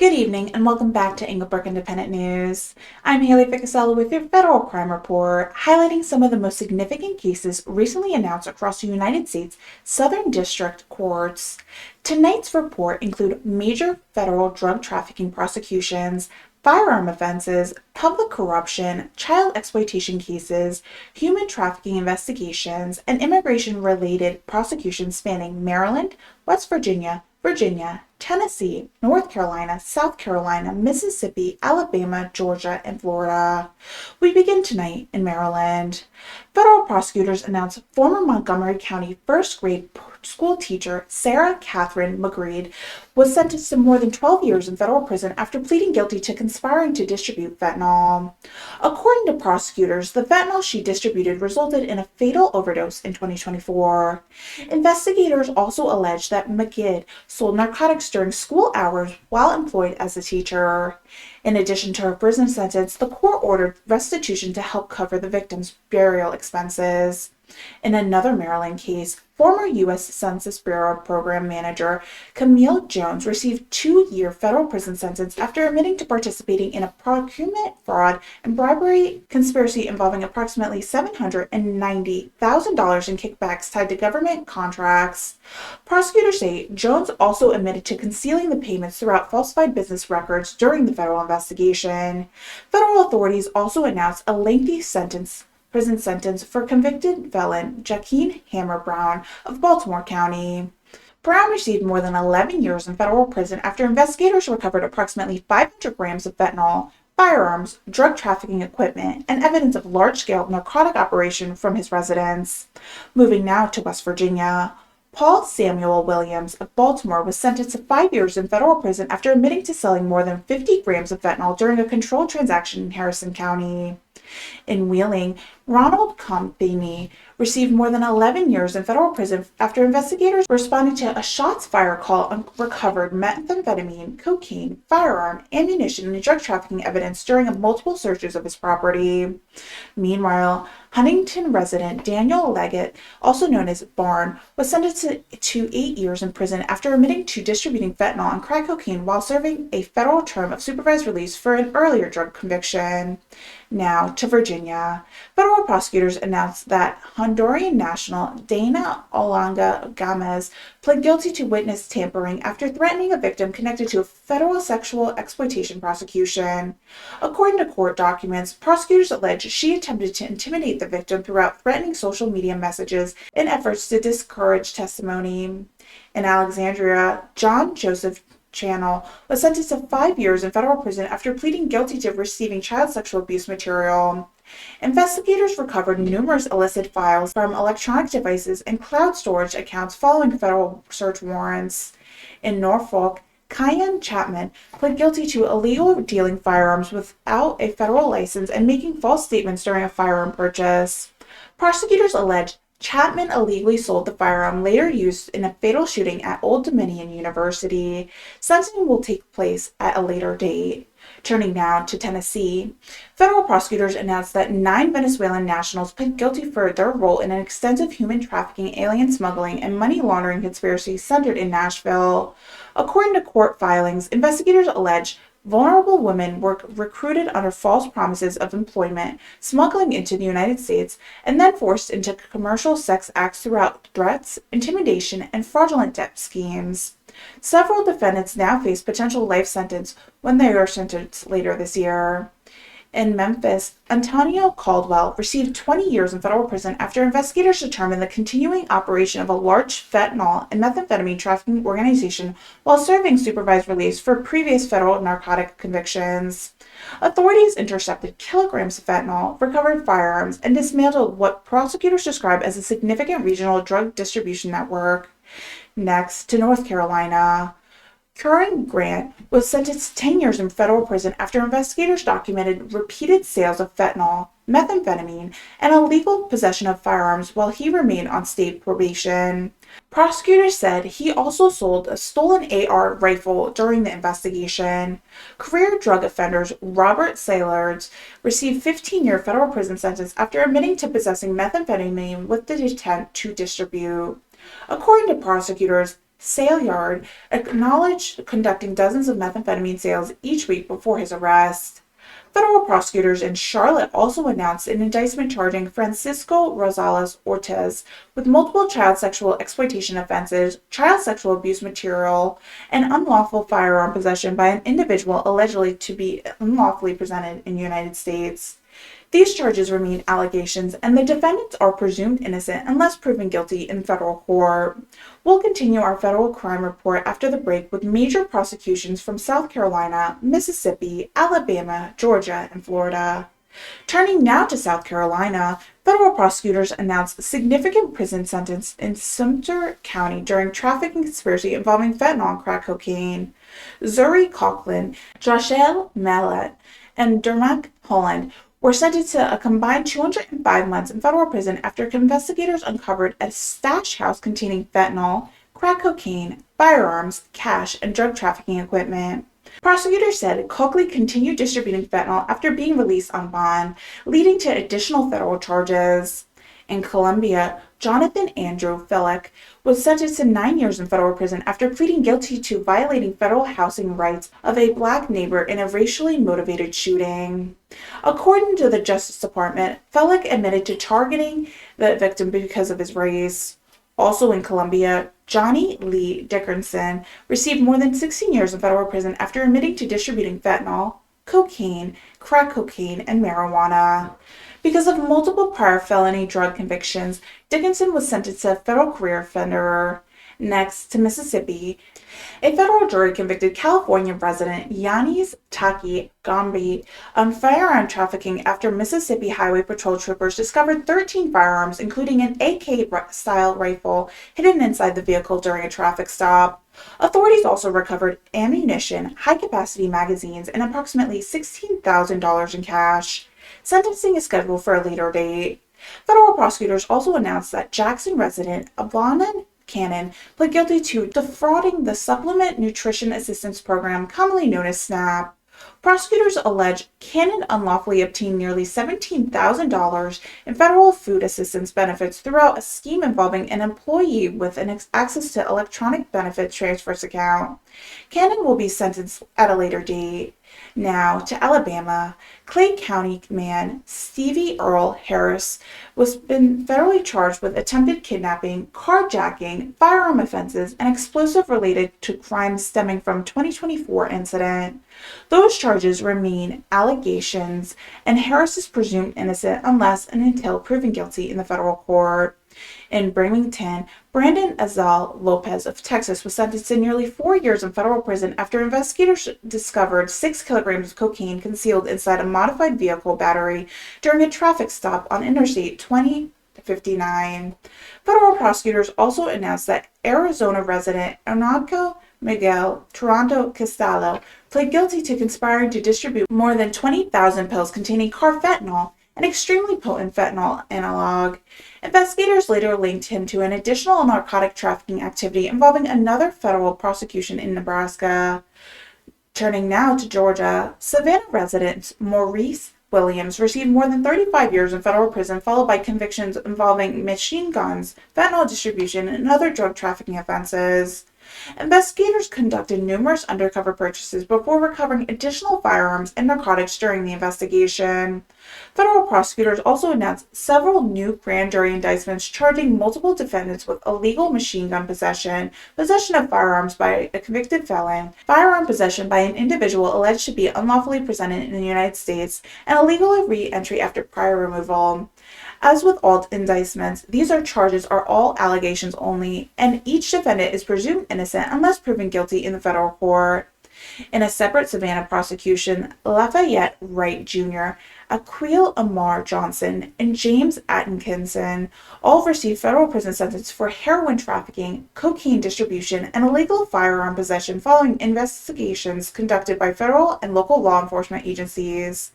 Good evening and welcome back to Englebrook Independent News. I'm Haylee Ficuciello with your Federal Crime Report, highlighting some of the most significant cases recently announced across the United States Southern District Courts. Tonight's report includes major federal drug trafficking prosecutions, firearm offenses, public corruption, child exploitation cases, human trafficking investigations, and immigration-related prosecutions spanning Maryland, West Virginia, Tennessee, North Carolina, South Carolina, Mississippi, Alabama, Georgia, and Florida. We begin tonight in Maryland. Federal prosecutors announced former Montgomery County first grade school teacher Sarah Catherine McGreed was sentenced to more than 12 years in federal prison after pleading guilty to conspiring to distribute fentanyl. According to prosecutors, the fentanyl she distributed resulted in a fatal overdose in 2024. Investigators also alleged that McGreed sold narcotics during school hours while employed as a teacher. In addition to her prison sentence, the court ordered restitution to help cover the victim's burial expenses. In another Maryland case, former U.S. Census Bureau program manager Camille Jones received a 2-year federal prison sentence after admitting to participating in a procurement fraud and bribery conspiracy involving approximately $790,000 in kickbacks tied to government contracts. Prosecutors say Jones also admitted to concealing the payments throughout falsified business records during the federal investigation. Federal authorities also announced a lengthy prison sentence for convicted felon Joaquin Hammer Brown of Baltimore County. Brown received more than 11 years in federal prison after investigators recovered approximately 500 grams of fentanyl, firearms, drug trafficking equipment, and evidence of large-scale narcotic operation from his residence. Moving now to West Virginia. Paul Samuel Williams of Baltimore was sentenced to 5 years in federal prison after admitting to selling more than 50 grams of fentanyl during a controlled transaction in Harrison County. In Wheeling, Ronald Company received more than 11 years in federal prison after investigators responded to a shots fired call and recovered methamphetamine, cocaine, firearm, ammunition, and drug trafficking evidence during multiple searches of his property. Meanwhile, Huntington resident Daniel Leggett, also known as Barn, was sentenced to 8 years in prison after admitting to distributing fentanyl and crack cocaine while serving a federal term of supervised release for an earlier drug conviction. Now to Virginia. Federal prosecutors announced that Honduran national Dana Olanga Gomez pled guilty to witness tampering after threatening a victim connected to a federal sexual exploitation prosecution. According to court documents, prosecutors allege she attempted to intimidate the victim throughout threatening social media messages in efforts to discourage testimony. In Alexandria, John Joseph Channel was sentenced to 5 years in federal prison after pleading guilty to receiving child sexual abuse material. Investigators recovered numerous illicit files from electronic devices and cloud storage accounts following federal search warrants. In Norfolk, Kyan Chapman pled guilty to illegal dealing firearms without a federal license and making false statements during a firearm purchase. Prosecutors allege Chapman illegally sold the firearm later used in a fatal shooting at Old Dominion University. Sentencing will take place at a later date. Turning now to Tennessee, federal prosecutors announced that 9 Venezuelan nationals pled guilty for their role in an extensive human trafficking, alien smuggling, and money laundering conspiracy centered in Nashville. According to court filings, investigators allege vulnerable women were recruited under false promises of employment, smuggling into the United States, and then forced into commercial sex acts throughout threats, intimidation, and fraudulent debt schemes. Several defendants now face potential life sentence when they are sentenced later this year. In Memphis, Antonio Caldwell received 20 years in federal prison after investigators determined the continuing operation of a large fentanyl and methamphetamine trafficking organization while serving supervised release for previous federal narcotic convictions. Authorities intercepted kilograms of fentanyl, recovered firearms, and dismantled what prosecutors describe as a significant regional drug distribution network. Next, to North Carolina. Curran Grant was sentenced to 10 years in federal prison after investigators documented repeated sales of fentanyl, methamphetamine, and illegal possession of firearms while he remained on state probation. Prosecutors said he also sold a stolen AR rifle during the investigation. Career drug offenders Robert Sailords received 15-year federal prison sentence after admitting to possessing methamphetamine with the intent to distribute. According to prosecutors, sale yard, acknowledged conducting dozens of methamphetamine sales each week before his arrest. Federal prosecutors in Charlotte also announced an indictment charging Francisco Rosales Ortiz with multiple child sexual exploitation offenses, child sexual abuse material, and unlawful firearm possession by an individual allegedly to be unlawfully presented in the United States. These charges remain allegations, and the defendants are presumed innocent unless proven guilty in federal court. We'll continue our federal crime report after the break with major prosecutions from South Carolina, Mississippi, Alabama, Georgia, and Florida. Turning now to South Carolina, federal prosecutors announced a significant prison sentence in Sumter County during trafficking conspiracy involving fentanyl and crack cocaine. Zuri Coughlin, Joshelle Mallet, and Dermot Holland were sentenced to a combined 205 months in federal prison after investigators uncovered a stash house containing fentanyl, crack cocaine, firearms, cash, and drug trafficking equipment. Prosecutors said Coakley continued distributing fentanyl after being released on bond, leading to additional federal charges. In Colombia, Jonathan Andrew Felleck was sentenced to 9 years in federal prison after pleading guilty to violating federal housing rights of a black neighbor in a racially motivated shooting. According to the Justice Department, Felleck admitted to targeting the victim because of his race. Also in Colombia, Johnny Lee Dickerson received more than 16 years in federal prison after admitting to distributing fentanyl, cocaine, crack cocaine, and marijuana. Because of multiple prior felony drug convictions, Dickinson was sentenced to a federal career offender. Next, to Mississippi, a federal jury convicted California resident Yanis Taki Gambi on firearm trafficking after Mississippi Highway Patrol troopers discovered 13 firearms, including an AK-style rifle hidden inside the vehicle during a traffic stop. Authorities also recovered ammunition, high-capacity magazines, and approximately $16,000 in cash. Sentencing is scheduled for a later date. Federal prosecutors also announced that Jackson resident Abonan Cannon pled guilty to defrauding the Supplement Nutrition Assistance Program, commonly known as SNAP. Prosecutors allege Cannon unlawfully obtained nearly $17,000 in federal food assistance benefits throughout a scheme involving an employee with access to electronic benefit transfers account. Cannon will be sentenced at a later date. Now to Alabama, Clay County man Stevie Earl Harris was been federally charged with attempted kidnapping, carjacking, firearm offenses, and explosive related to crimes stemming from 2024 incident. Those charges remain allegations, and Harris is presumed innocent unless and until proven guilty in the federal court. In Birmingham, Brandon Azal Lopez of Texas was sentenced to nearly 4 years in federal prison after investigators discovered 6 kilograms of cocaine concealed inside a modified vehicle battery during a traffic stop on Interstate 2059. Federal prosecutors also announced that Arizona resident Arnaldo Miguel Toronto Castallo pled guilty to conspiring to distribute more than 20,000 pills containing carfentanil, an extremely potent fentanyl analog. Investigators later linked him to an additional narcotic trafficking activity involving another federal prosecution in Nebraska. Turning now to Georgia, Savannah resident Maurice Williams received more than 35 years in federal prison, followed by convictions involving machine guns, fentanyl distribution, and other drug trafficking offenses. Investigators conducted numerous undercover purchases before recovering additional firearms and narcotics during the investigation. Federal prosecutors also announced several new grand jury indictments charging multiple defendants with illegal machine gun possession, possession of firearms by a convicted felon, firearm possession by an individual alleged to be unlawfully presented in the United States, and illegal re-entry after prior removal. As with all indictments, these charges are all allegations only, and each defendant is presumed innocent unless proven guilty in the federal court. In a separate Savannah prosecution, Lafayette Wright Jr., Aquil Amar Johnson, and James Atkinson all received federal prison sentences for heroin trafficking, cocaine distribution, and illegal firearm possession following investigations conducted by federal and local law enforcement agencies.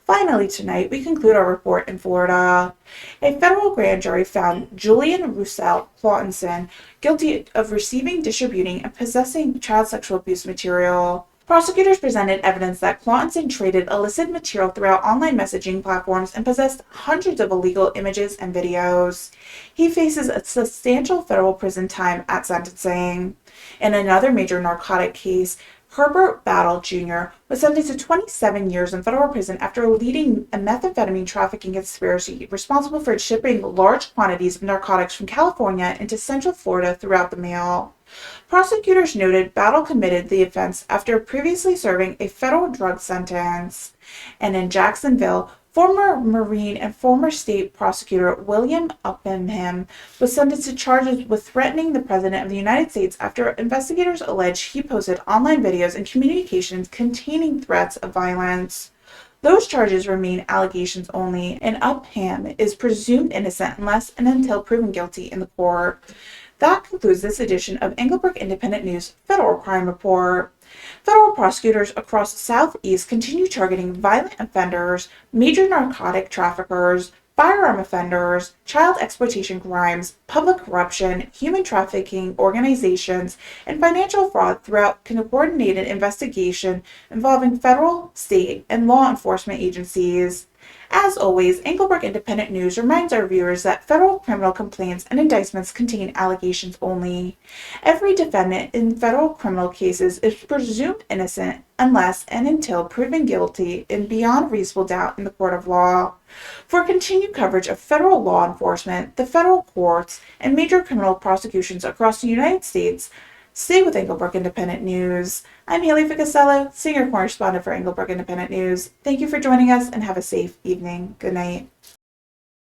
Finally, tonight, we conclude our report in Florida. A federal grand jury found Julian Roussel Plottinson guilty of receiving, distributing, and possessing child sexual abuse material. Prosecutors presented evidence that Clautenson traded illicit material throughout online messaging platforms and possessed hundreds of illegal images and videos. He faces a substantial federal prison time at sentencing. In another major narcotic case, Herbert Battle Jr. was sentenced to 27 years in federal prison after leading a methamphetamine trafficking conspiracy responsible for shipping large quantities of narcotics from California into Central Florida throughout the mail. Prosecutors noted Battle committed the offense after previously serving a federal drug sentence. And in Jacksonville, former Marine and former state prosecutor William Upham was sentenced to charges with threatening the President of the United States after investigators alleged he posted online videos and communications containing threats of violence. Those charges remain allegations only, and Upham is presumed innocent unless and until proven guilty in the court. That concludes this edition of Englebrook Independent News Federal Crime Report. Federal prosecutors across the Southeast continue targeting violent offenders, major narcotic traffickers, firearm offenders, child exploitation crimes, public corruption, human trafficking organizations, and financial fraud throughout coordinated investigation involving federal, state, and law enforcement agencies. As always, Englebrook Independent News reminds our viewers that federal criminal complaints and indictments contain allegations only. Every defendant in federal criminal cases is presumed innocent unless and until proven guilty and beyond reasonable doubt in the court of law. For continued coverage of federal law enforcement, the federal courts, and major criminal prosecutions across the United States, stay with Englebrook Independent News. I'm Haylee Ficuciello, Senior Correspondent for Englebrook Independent News. Thank you for joining us and have a safe evening. Good night.